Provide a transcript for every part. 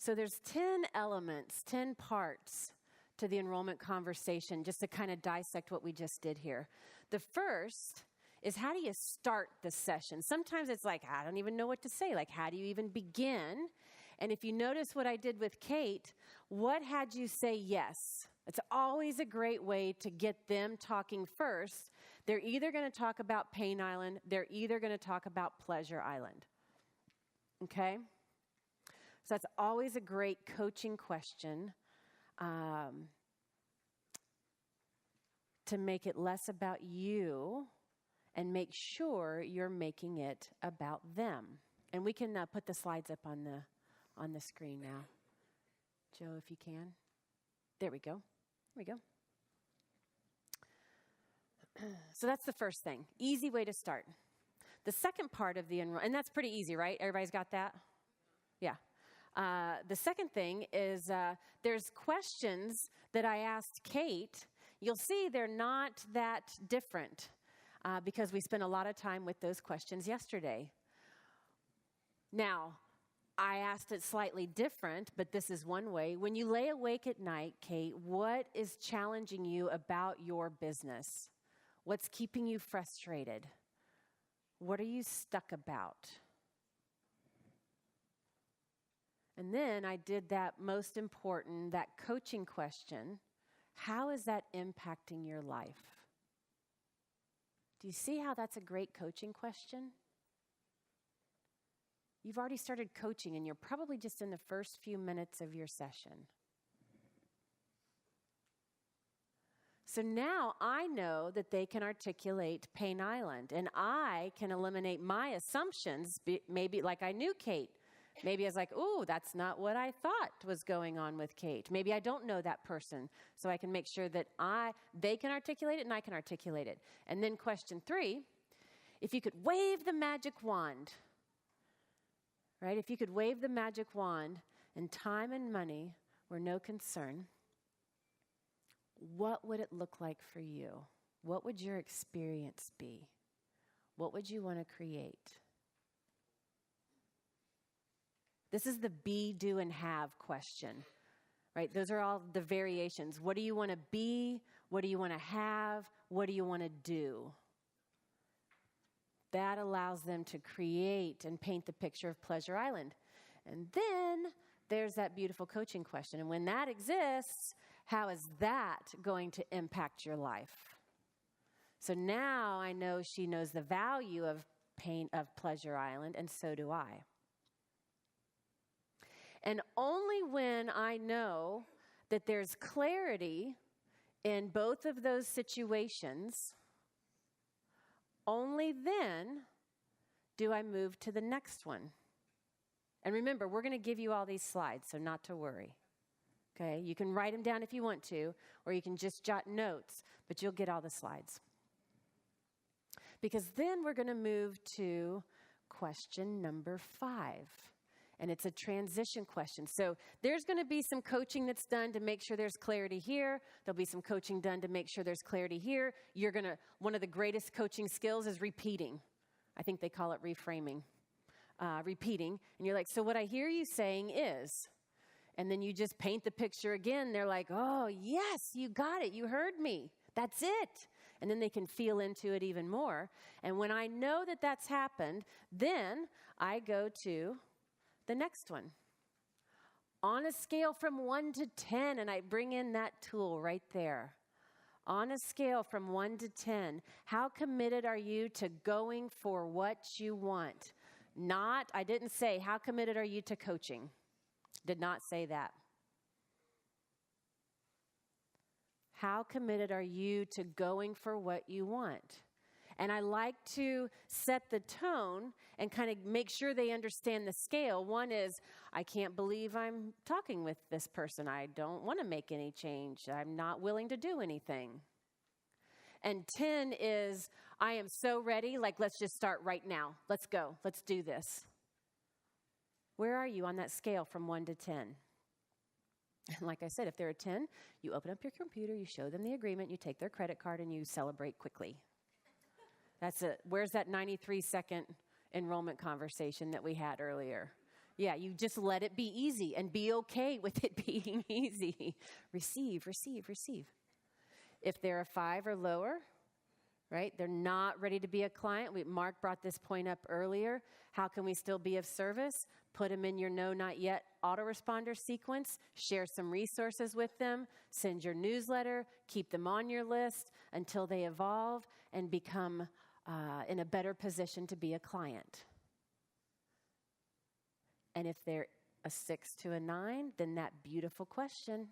So there's 10 elements, 10 parts to the enrollment conversation, just to kind of dissect what we just did here. The first is, how do you start the session? Sometimes it's like, I don't even know what to say. Like, how do you even begin? And if you notice what I did with Kate, what had you say yes? It's always a great way to get them talking first. They're either going to talk about Pain Island, they're either going to talk about Pleasure Island. Okay? So that's always a great coaching question to make it less about you and make sure you're making it about them. And we can put the slides up on the screen now. Joe, if you can. There we go. There we go. So that's the first thing. Easy way to start. The second part of the enrollment, and that's pretty easy, right? Everybody's got that? Yeah. The second thing is there's questions that I asked Kate. You'll see they're not that different because we spent a lot of time with those questions yesterday. Now, I asked it slightly different, but this is one way. When you lay awake at night, Kate, what is challenging you about your business? What's keeping you frustrated? What are you stuck about? And then I did that most important, that coaching question. How is that impacting your life? Do you see how that's a great coaching question? You've already started coaching and you're probably just in the first few minutes of your session. So now I know that they can articulate Pain Island, and I can eliminate my assumptions, maybe like I knew Kate. Maybe I was like, ooh, that's not what I thought was going on with Kate. Maybe I don't know that person, so I can make sure that they can articulate it and I can articulate it. And then question 3, if you could wave the magic wand, right? If you could wave the magic wand and time and money were no concern, what would it look like for you? What would your experience be? What would you want to create? This is the be, do, and have question, right? Those are all the variations. What do you want to be? What do you want to have? What do you want to do? That allows them to create and paint the picture of Pleasure Island. And then there's that beautiful coaching question. And when that exists, how is that going to impact your life? So now I know she knows the value of Pleasure Island, and so do I. And only when I know that there's clarity in both of those situations, only then do I move to the next one. And remember, we're going to give you all these slides, so not to worry. Okay? You can write them down if you want to, or you can just jot notes, but you'll get all the slides. Because then we're going to move to question number 5. And it's a transition question. So there's going to be some coaching that's done to make sure there's clarity here. There'll be some coaching done to make sure there's clarity here. One of the greatest coaching skills is repeating. I think they call it reframing. Repeating. And you're like, so what I hear you saying is, and then you just paint the picture again. They're like, oh, yes, you got it. You heard me. That's it. And then they can feel into it even more. And when I know that that's happened, then I go to the next one. On a scale from 1 to 10, and I bring in that tool right there. On a scale from 1 to 10, how committed are you to going for what you want? I didn't say, how committed are you to coaching? Did not say that. How committed are you to going for what you want? And I like to set the tone and kind of make sure they understand the scale. 1 is, I can't believe I'm talking with this person. I don't want to make any change. I'm not willing to do anything. And 10 is, I am so ready, like let's just start right now. Let's go. Let's do this. Where are you on that scale from 1 to 10? And like I said, if they're a 10, you open up your computer, you show them the agreement, you take their credit card, and you celebrate quickly. Where's that 93-second enrollment conversation that we had earlier? Yeah, you just let it be easy and be okay with it being easy. Receive, receive, receive. If they're a 5 or lower, right, they're not ready to be a client. Mark brought this point up earlier. How can we still be of service? Put them in your no, not yet autoresponder sequence. Share some resources with them. Send your newsletter. Keep them on your list until they evolve and become in a better position to be a client. And if they're a 6 to a 9, then that beautiful question,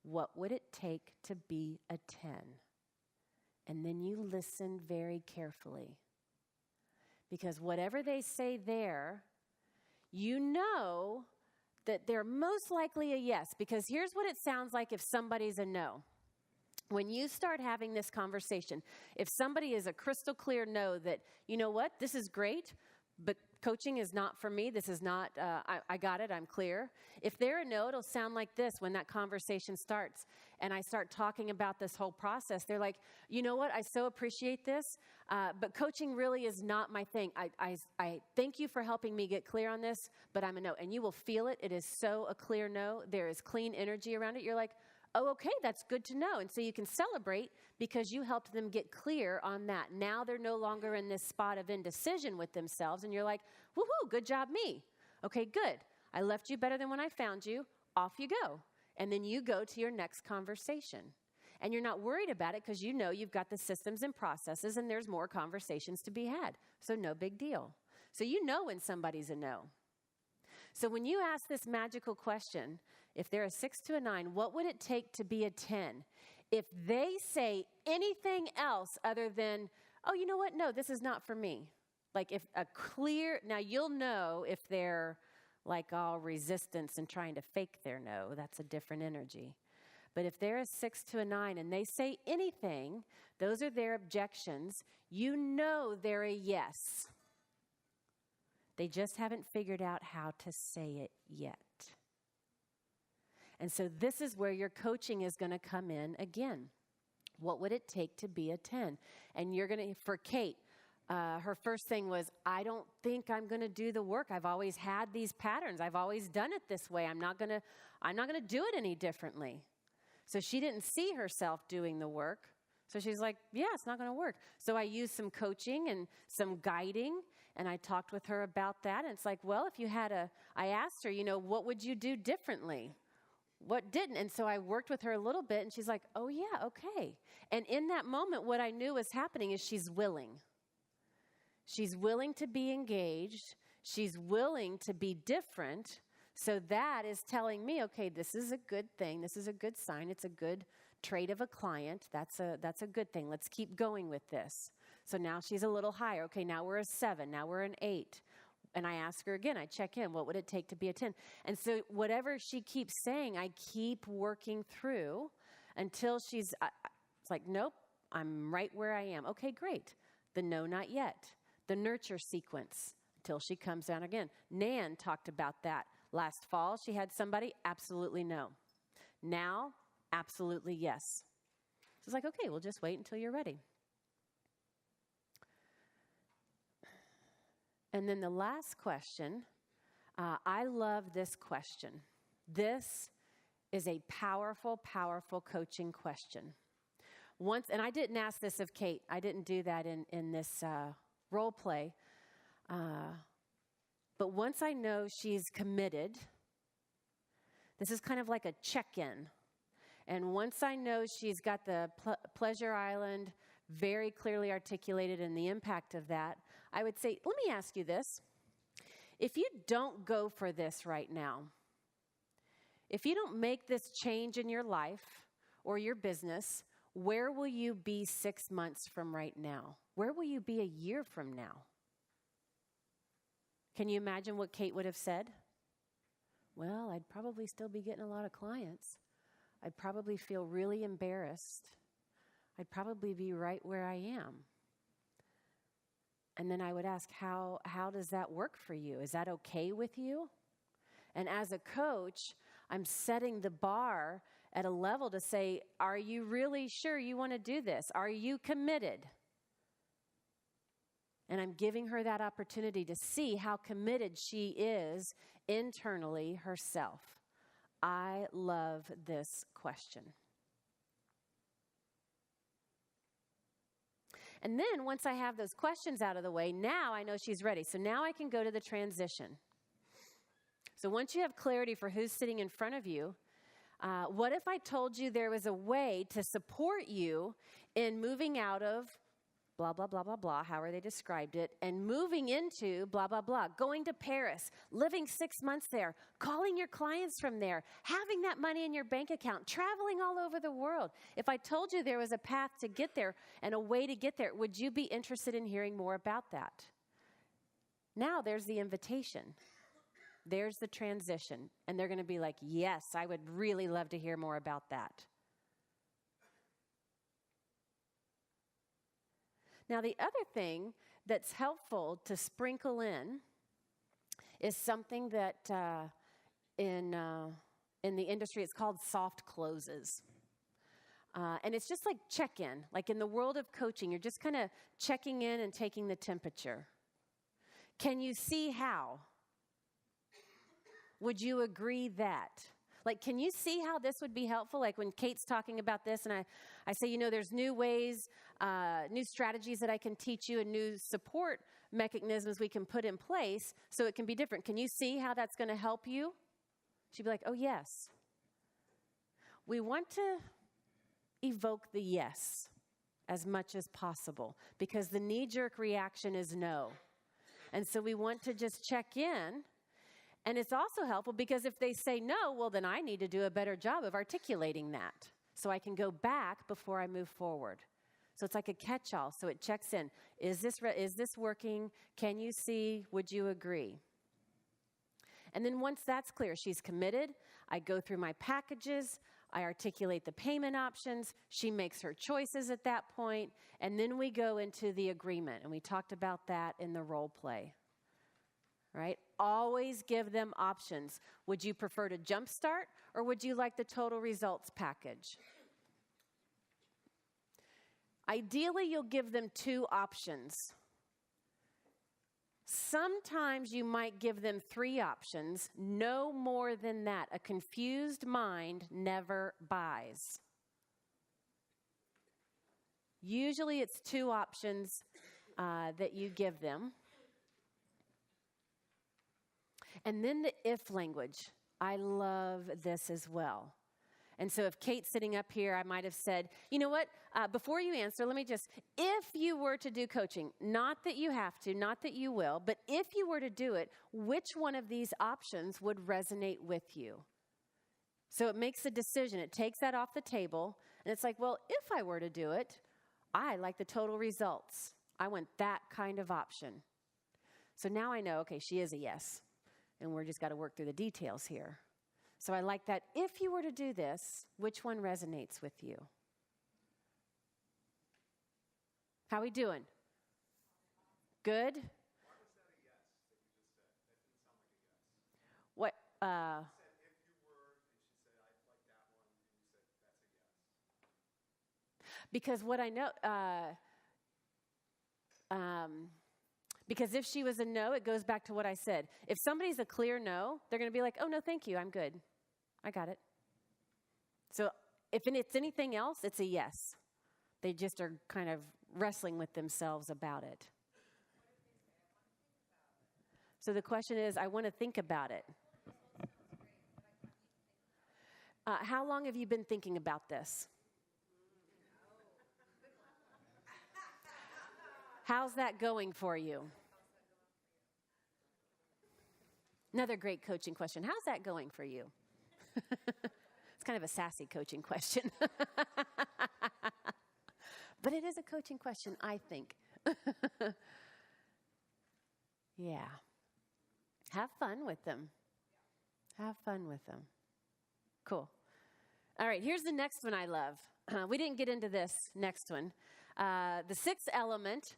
what would it take to be a 10? And then you listen very carefully. Because whatever they say there, you know that they're most likely a yes. Because here's what it sounds like if somebody's a no. When you start having this conversation, if somebody is a crystal clear no that, you know what, this is great, but coaching is not for me. This is not, I got it, I'm clear. If they're a no, it'll sound like this when that conversation starts. And I start talking about this whole process. They're like, you know what, I so appreciate this, but coaching really is not my thing. I thank you for helping me get clear on this, but I'm a no. And you will feel it. It is so a clear no. There is clean energy around it. You're like, oh, okay, that's good to know. And so you can celebrate because you helped them get clear on that. Now they're no longer in this spot of indecision with themselves. And you're like, woohoo, good job, me. Okay, good. I left you better than when I found you. Off you go. And then you go to your next conversation. And you're not worried about it because you know you've got the systems and processes and there's more conversations to be had. So no big deal. So you know when somebody's a no. So when you ask this magical question, if they're a 6 to a 9, what would it take to be a 10? If they say anything else other than, oh, you know what? No, this is not for me. Like if a clear, now you'll know if they're like all resistance and trying to fake their no. That's a different energy. But if they're a 6 to a 9 and they say anything, those are their objections, you know they're a yes. They just haven't figured out how to say it yet. And so this is where your coaching is going to come in again. What would it take to be a 10? And you're going to, for Kate, her first thing was, I don't think I'm going to do the work. I've always had these patterns. I've always done it this way. I'm not going to do it any differently. So she didn't see herself doing the work. So she's like, yeah, it's not going to work. So I used some coaching and some guiding, and I talked with her about that. And it's like, well, if you had I asked her, what would you do differently? What didn't? And so I worked with her a little bit, and she's like, oh, yeah, okay. And in that moment, what I knew was happening is she's willing. She's willing to be engaged. She's willing to be different. So that is telling me, okay, this is a good thing. This is a good sign. It's a good trait of a client. That's a good thing. Let's keep going with this. So now she's a little higher. Okay, now we're a 7. Now we're an 8. And I ask her again, I check in, what would it take to be a 10? And so whatever she keeps saying, I keep working through until it's like, nope, I'm right where I am. Okay, great. The no, not yet. The nurture sequence until she comes down again. Nan talked about that last fall. She had somebody, absolutely no. Now, absolutely yes. So it's like, okay, we'll just wait until you're ready. And then the last question, I love this question. This is a powerful, powerful coaching question. And I didn't ask this of Kate. I didn't do that in this role play. But once I know she's committed, this is kind of like a check-in. And once I know she's got the Pleasure Island very clearly articulated and the impact of that, I would say, let me ask you this. If you don't go for this right now, if you don't make this change in your life or your business, where will you be 6 months from right now? Where will you be a year from now? Can you imagine what Kate would have said? Well, I'd probably still be getting a lot of clients. I'd probably feel really embarrassed. I'd probably be right where I am. And then I would ask, how does that work for you? Is that okay with you? And as a coach, I'm setting the bar at a level to say, are you really sure you want to do this? Are you committed? And I'm giving her that opportunity to see how committed she is internally herself. I love this question. And then once I have those questions out of the way, now I know she's ready. So now I can go to the transition. So once you have clarity for who's sitting in front of you, what if I told you there was a way to support you in moving out of blah, blah, blah, blah, blah, however they described it, and moving into blah, blah, blah, going to Paris, living 6 months there, calling your clients from there, having that money in your bank account, traveling all over the world. If I told you there was a path to get there and a way to get there, would you be interested in hearing more about that? Now there's the invitation. There's the transition. And they're going to be like, yes, I would really love to hear more about that. Now, the other thing that's helpful to sprinkle in is something that in the industry, it's called soft closes. And it's just like check-in. Like in the world of coaching, you're just kind of checking in and taking the temperature. Can you see how? Would you agree that? Like, can you see how this would be helpful? Like when Kate's talking about this and I say, there's new ways, new strategies that I can teach you and new support mechanisms we can put in place so it can be different. Can you see how that's going to help you? She'd be like, oh, yes. We want to evoke the yes as much as possible because the knee-jerk reaction is no. And so we want to just check in. And it's also helpful because if they say no, well, then I need to do a better job of articulating that so I can go back before I move forward. So it's like a catch-all. So it checks in. Is this working? Can you see? Would you agree? And then once that's clear, she's committed. I go through my packages. I articulate the payment options. She makes her choices at that point. And then we go into the agreement. And we talked about that in the role play. Right? Always give them options. Would you prefer to jumpstart or would you like the total results package? Ideally, you'll give them 2 options. Sometimes you might give them 3 options, no more than that. A confused mind never buys. Usually it's 2 options that you give them. And then the if language. I love this as well. And so if Kate's sitting up here, I might have said, you know what, before you answer, if you were to do coaching, not that you have to, not that you will, but if you were to do it, which one of these options would resonate with you? So it makes a decision. It takes that off the table. And it's like, well, if I were to do it, I like the total results. I want that kind of option. So now I know, okay, she is a yes. And we're just got to work through the details here. So I like that. If you were to do this, which one resonates with you? How we doing? Good? Why was that a yes that you just said? That didn't sound like a yes. What? You said if you were, and she said, I'd like that one, and you said, that's a yes. Because what I know, because if she was a no, it goes back to what I said. If somebody's a clear no, they're going to be like, oh, no, thank you. I'm good. I got it. So if it's anything else, it's a yes. They just are kind of wrestling with themselves about it. So the question is, I want to think about it. How long have you been thinking about this? How's that going for you? Another great coaching question. How's that going for you? It's kind of a sassy coaching question. But it is a coaching question, I think. Yeah. Have fun with them. Have fun with them. Cool. All right, here's the next one I love. We didn't get into this next one. The 6th element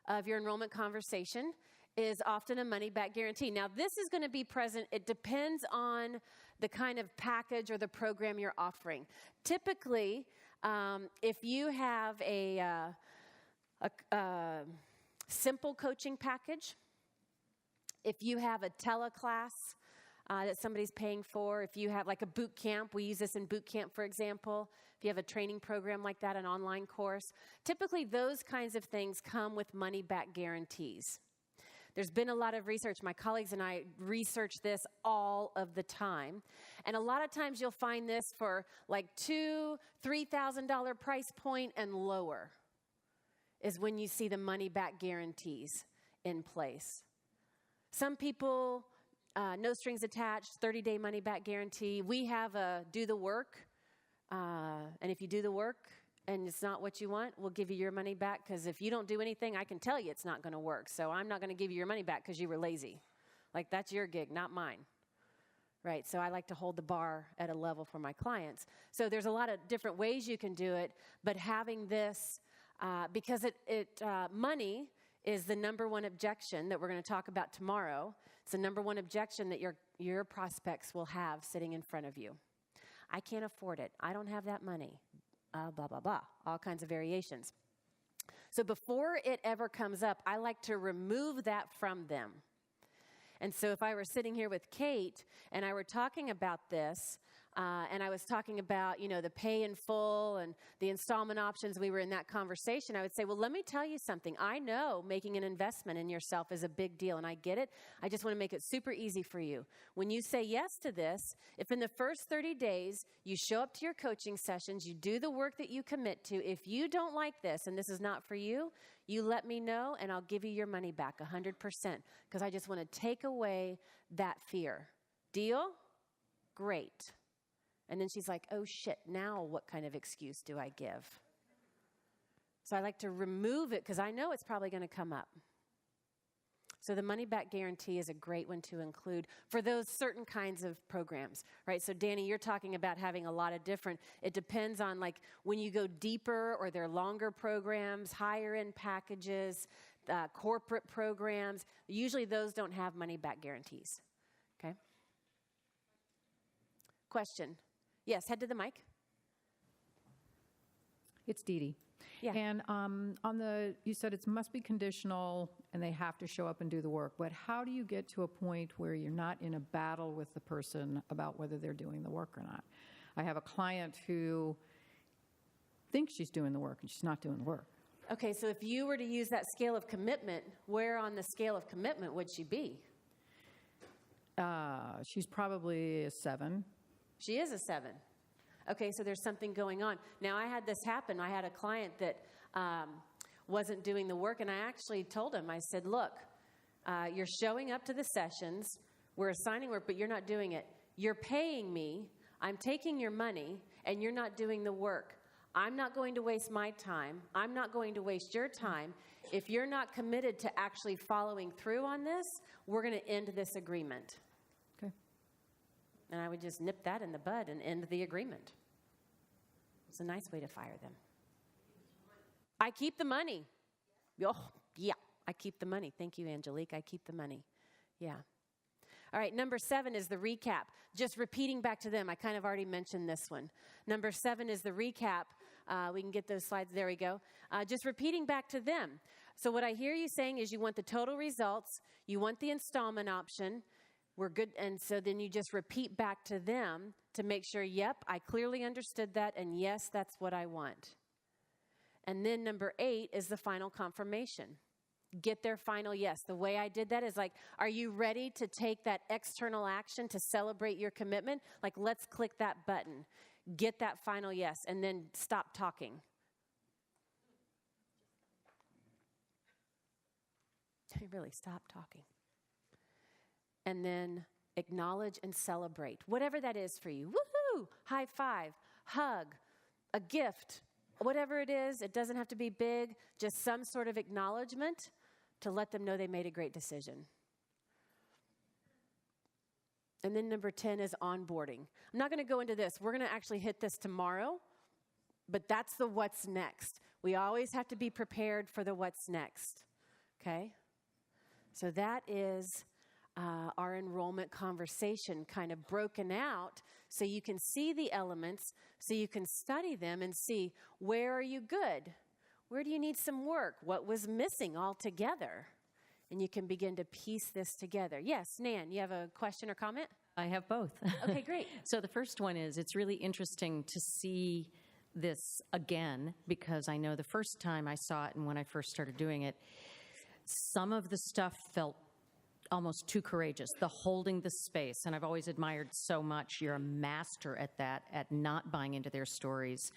of your enrollment conversation is often a money-back guarantee. Now, this is going to be present. It depends on the kind of package or the program you're offering. Typically, if you have a simple coaching package. If you have a teleclass that somebody's paying for, if you have like a boot camp, we use this in boot camp, for example. If you have a training program like that, an online course, typically those kinds of things come with money-back guarantees. There's been a lot of research. My colleagues and I research this all of the time. And a lot of times you'll find this for like $2,000, $3,000 price point and lower is when you see the money-back guarantees in place. Some people, no strings attached, 30-day money-back guarantee. We have a do the work. And if you do the work and it's not what you want, we'll give you your money back, because if you don't do anything, I can tell you it's not going to work. So I'm not going to give you your money back because you were lazy. Like, that's your gig, not mine. Right? So I like to hold the bar at a level for my clients. So there's a lot of different ways you can do it, but having this, because money is the number one objection that we're going to talk about tomorrow. It's the number one objection that your prospects will have sitting in front of you. I can't afford it. I don't have that money. Blah, blah, blah. All kinds of variations. So before it ever comes up, I like to remove that from them. And so if I were sitting here with Kate and I were talking about this, and I was talking about, the pay in full and the installment options, we were in that conversation, I would say, well, let me tell you something. I know making an investment in yourself is a big deal, and I get it. I just want to make it super easy for you. When you say yes to this, if in the first 30 days you show up to your coaching sessions, you do the work that you commit to, if you don't like this and this is not for you, you let me know and I'll give you your money back 100%, because I just want to take away that fear. Deal? Great. And then she's like, oh shit, now what kind of excuse do I give? So I like to remove it because I know it's probably going to come up. So the money-back guarantee is a great one to include for those certain kinds of programs, right? So Danny, you're talking about having a lot of different, it depends on like when you go deeper or they're longer programs, higher end packages, corporate programs. Usually those don't have money-back guarantees, okay? Question. Yes, head to the mic. It's Dee Dee. Yeah. And you said it must be conditional and they have to show up and do the work. But how do you get to a point where you're not in a battle with the person about whether they're doing the work or not? I have a client who thinks she's doing the work and she's not doing the work. Okay, so if you were to use that scale of commitment, where on the scale of commitment would she be? She's probably a 7. She is a 7. Okay, so there's something going on. Now, I had this happen. I had a client that wasn't doing the work, and I actually told him, I said, look, you're showing up to the sessions, we're assigning work, but you're not doing it. You're paying me, I'm taking your money, and you're not doing the work. I'm not going to waste my time. I'm not going to waste your time. If you're not committed to actually following through on this, we're going to end this agreement. Okay. And I would just nip that in the bud and end the agreement. It's a nice way to fire them. I keep the money. Oh, yeah, I keep the money. Thank you, Angelique. I keep the money. Yeah. All right, number 7 is the recap. Just repeating back to them. I kind of already mentioned this one. Number 7 is the recap. We can get those slides. There we go. Just repeating back to them. So what I hear you saying is you want the total results. You want the installment option. We're good. And so then you just repeat back to them to make sure, yep, I clearly understood that. And yes, that's what I want. And then number 8 is the final confirmation. Get their final yes. The way I did that is like, are you ready to take that external action to celebrate your commitment? Like, let's click that button. Get that final yes, and then stop talking. Really, stop talking. And then acknowledge and celebrate. Whatever that is for you. Woohoo! High five, hug, a gift, whatever it is. It doesn't have to be big, just some sort of acknowledgement to let them know they made a great decision. And then number 10 is onboarding. I'm not going to go into this. We're going to actually hit this tomorrow, but that's the what's next. We always have to be prepared for the what's next, okay? So that is our enrollment conversation kind of broken out so you can see the elements, so you can study them and see where are you good? Where do you need some work? What was missing altogether? And you can begin to piece this together. Yes, Nan, you have a question or comment? I have both. Okay, great. So the first one is, it's really interesting to see this again, because I know the first time I saw it and when I first started doing it, some of the stuff felt almost too courageous, the holding the space. And I've always admired so much. You're a master at that, at not buying into their stories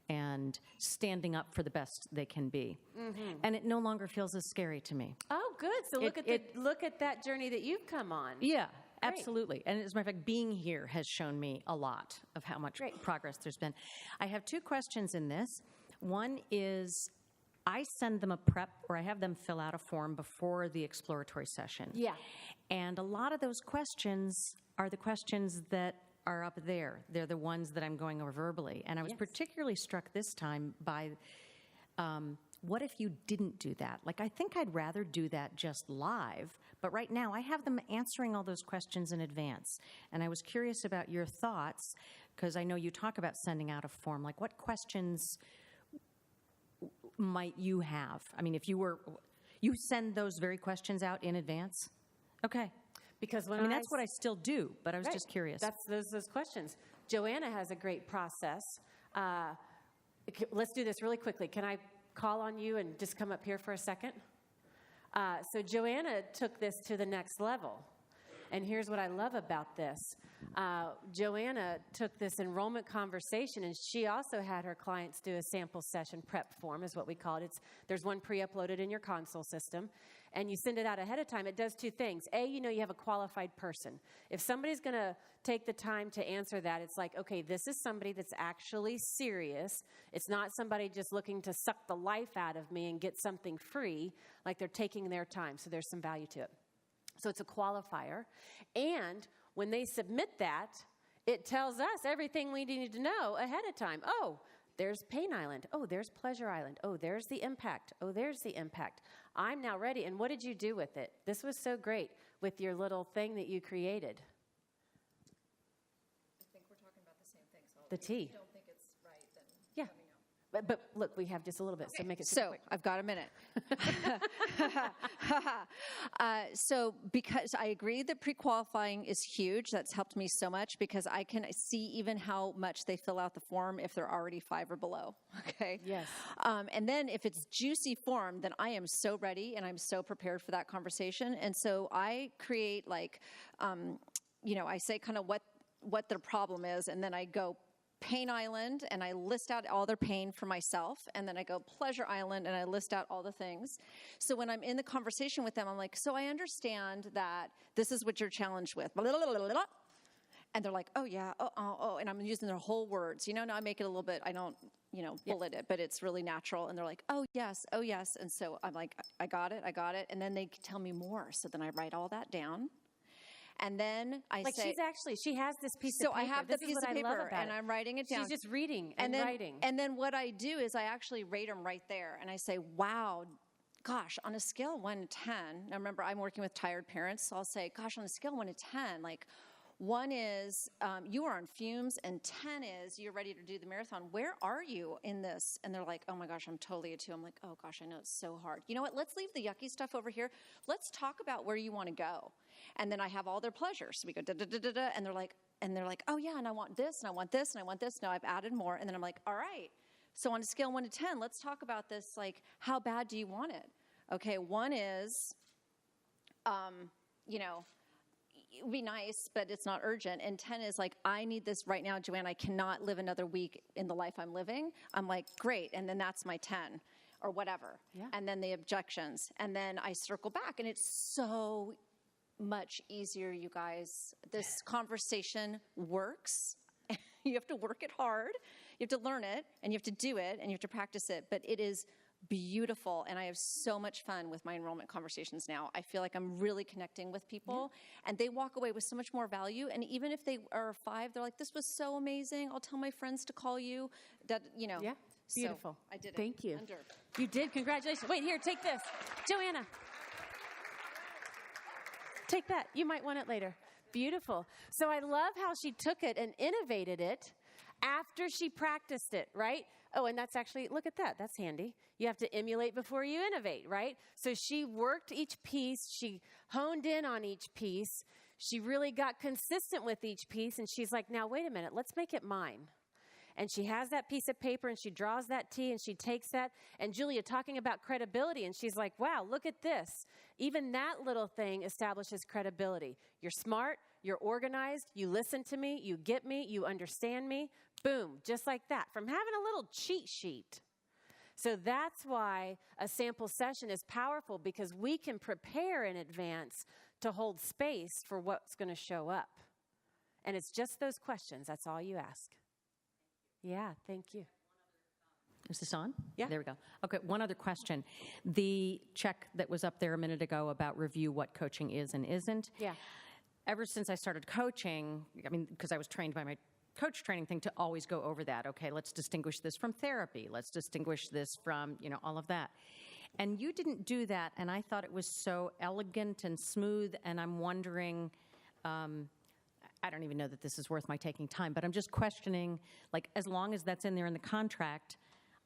and standing up for the best they can be. Mm-hmm. And it no longer feels as scary to me. Oh, good. So look at that journey that you've come on. Yeah. Great. Absolutely. And as a matter of fact, being here has shown me a lot of how much progress there's been. I have two questions in this. One is, I send them a prep, or I have them fill out a form before the exploratory session. Yeah. And a lot of those questions are the questions that are up there. They're the ones that I'm going over verbally. And I was particularly struck this time by what if you didn't do that? Like, I think I'd rather do that just live, but right now I have them answering all those questions in advance. And I was curious about your thoughts, because I know you talk about sending out a form. Like, what questions might you have? I mean, if you send those very questions out in advance? Okay. Because that's what I still do, but I was just curious. That's those questions. Joanna has a great process. Let's do this really quickly. Can I call on you and just come up here for a second? So Joanna took this to the next level. And here's what I love about this. Joanna took this enrollment conversation, and she also had her clients do a sample session prep form, is what we call it. There's one pre-uploaded in your console system, and you send it out ahead of time. It does two things. A, you have a qualified person. If somebody's going to take the time to answer that, it's like, okay, this is somebody that's actually serious. It's not somebody just looking to suck the life out of me and get something free, like they're taking their time. So there's some value to it. So it's a qualifier. And when they submit that, it tells us everything we need to know ahead of time. Oh, there's Pain Island. Oh, there's Pleasure Island. Oh, there's the impact. Oh, there's the impact. I'm now ready. And what did you do with it? This was so great with your little thing that you created. I think we're talking about the same thing. So the T. If you don't think it's right, then yeah. let me know. But look, we have just a little bit, so make it super quick. I've got a minute. So because I agree that pre-qualifying is huge, that's helped me so much, because I can see even how much they fill out the form if they're already 5 or below, okay? Yes. And then if it's juicy form, then I am so ready and I'm so prepared for that conversation. And so I create I say kind of what their problem is, and then I go Pain Island, and I list out all their pain for myself, and then I go Pleasure Island, and I list out all the things. So when I'm in the conversation with them, I'm like, so I understand that this is what you're challenged with. Blah, blah, blah, blah, blah. And they're like, oh, yeah, oh, and I'm using their whole words. Now I make it a little bit, I don't, bullet it, but it's really natural. And they're like, oh, yes. And so I'm like, I got it. And then they tell me more. So then I write all that down. And then I say, she has this piece of paper. So I have the piece of paper, and I'm writing it down. She's just reading and writing. And then what I do is I actually rate them right there, and I say, wow, gosh, on a scale of 1 to 10, now remember, I'm working with tired parents, so I'll say, gosh, on a scale of 1 to 10, like, 1 is you are on fumes, and 10 is you're ready to do the marathon. Where are you in this? And they're like, oh my gosh, I'm totally a 2. I'm like, oh gosh, I know it's so hard. You know what? Let's leave the yucky stuff over here. Let's talk about where you want to go. And then I have all their pleasures. So we go da da da da da, and they're like, oh yeah, and I want this, and I want this, and I want this. Now I've added more, and then I'm like, all right. So on a scale of 1 to 10, let's talk about this. Like, how bad do you want it? Okay, 1 is, it would be nice, but it's not urgent. And 10 is like, I need this right now, Joanne. I cannot live another week in the life I'm living. I'm like, great. And then that's my 10 or whatever. Yeah. And then the objections. And then I circle back. And it's so much easier, you guys. This conversation works. You have to work it hard. You have to learn it, and you have to do it, and you have to practice it. But it is beautiful, and I have so much fun with my enrollment conversations now. I feel like I'm really connecting with people, and they walk away with so much more value. And even if they are 5, they're like, this was so amazing. I'll tell my friends to call you. That, Yeah, beautiful. So I did it. Thank you. You did. Congratulations. Wait, here, take this. Joanna. Take that. You might want it later. Beautiful. So I love how she took it and innovated it after she practiced it, right? Oh, and that's actually, look at that. That's handy. You have to emulate before you innovate, right? So she worked each piece. She honed in on each piece. She really got consistent with each piece. And she's like, now, wait a minute. Let's make it mine. And she has that piece of paper and she draws that T and she takes that. And Julia talking about credibility. And she's like, wow, look at this. Even that little thing establishes credibility. You're smart. You're organized. You listen to me. You get me. You understand me. Boom, just like that, from having a little cheat sheet. So that's why a sample session is powerful, because we can prepare in advance to hold space for what's going to show up. And it's just those questions. That's all you ask. Yeah, thank you. Is this on? Yeah. There we go. Okay, one other question. The check that was up there a minute ago about review what coaching is and isn't. Yeah. Ever since I started coaching, I mean, because I was trained by my coach training thing to always go over that. Okay, let's distinguish this from therapy. Let's distinguish this from, all of that. And you didn't do that, and I thought it was so elegant and smooth, and I'm wondering, I don't even know that this is worth my taking time, but I'm just questioning, like, as long as that's in there in the contract,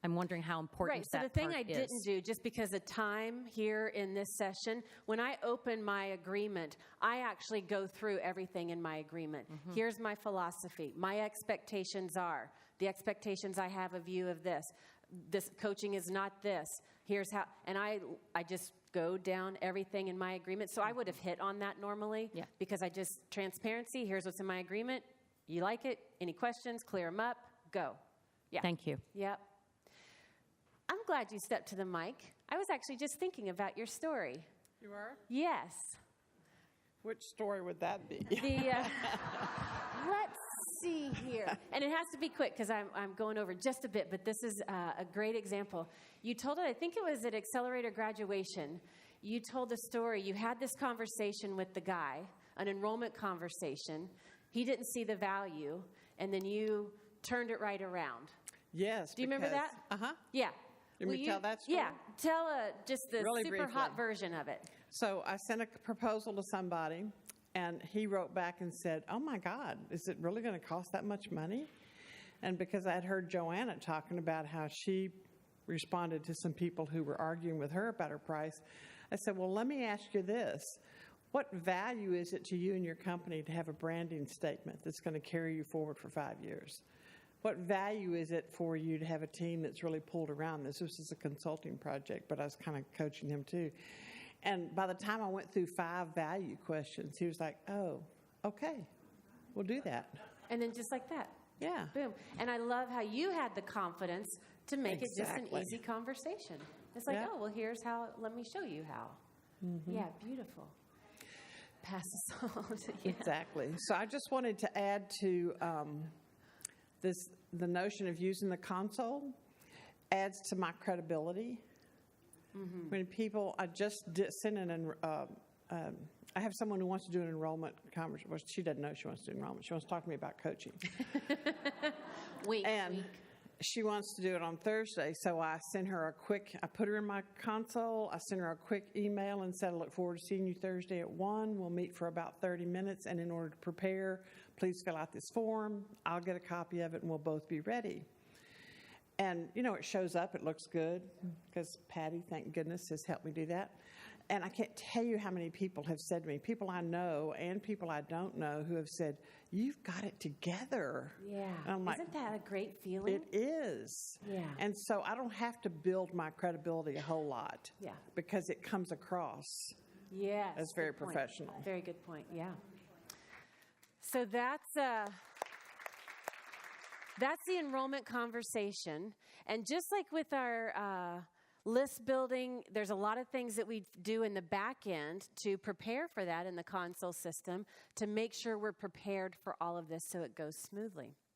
I'm wondering how important Right, so the that thing part I didn't do, just because of time here in this session, when I open my agreement, I actually go through everything in my agreement. Here's my philosophy. My expectations are, the expectations I have of you of this. This coaching is not this. Here's how, and I just go down everything in my agreement. So I would have hit on that normally, Yeah. because I just, transparency, here's what's in my agreement. You like it? Any questions? Clear them up. Go. Yeah. Thank you. Yep. I'm glad you stepped to the mic. I was actually just thinking about your story. You are? Yes. Which story would that be? Let's see here. And it has to be quick because I'm going over just a bit, but this is a great example. You told it, I think it was at Accelerator graduation, you told a story. You had this conversation with the guy, an enrollment conversation. He didn't see the value, and then you turned it right around. Yes. Do you remember that? Uh-huh. Yeah. You want me to tell that story? Yeah. Tell just the Really super briefly. hot version of it. So I sent a proposal to somebody, and he wrote back and said, oh, my God, is it really going to cost that much money? And because I had heard Joanna talking about how she responded to some people who were arguing with her about her price, I said, well, let me ask you this. What value is it to you and your company to have a branding statement that's going to carry you forward for 5 years? What value is it for you to have a team that's really pulled around this? This is a consulting project, but I was kind of coaching him too. And by the time I went through 5 value questions, he was like, oh, okay, we'll do that. And then just like that. Yeah. Boom. And I love how you had the confidence to make it just an Exactly. easy conversation. It's like, Yeah. oh, well, here's how, let me show you how. Yeah, beautiful. Pass this on. Yeah. Exactly. So I just wanted to add to the notion of using the console adds to my credibility. When people, I just sent I have someone who wants to do an enrollment conversation. Well, she doesn't know she wants to do enrollment. She wants to talk to me about coaching. Wink, And wink. she wants to do it on Thursday, so I sent her I put her in my console, I sent her a quick email and said, I look forward to seeing you Thursday at 1. We'll meet for about 30 minutes, and in order to prepare, please fill out this form. I'll get a copy of it, and we'll both be ready. And, it shows up, it looks good, because Patty, thank goodness, has helped me do that. And I can't tell you how many people have said to me, people I know and people I don't know, who have said, you've got it together. Yeah. And I'm like, Isn't that a great feeling? it is. Yeah. And so I don't have to build my credibility a whole lot. Yeah. Because it comes across. Yes. That's very good point. professional. Very good point, yeah. So that's the enrollment conversation. And just like with our list building, there's a lot of things that we do in the back end to prepare for that in the console system to make sure we're prepared for all of this so it goes smoothly.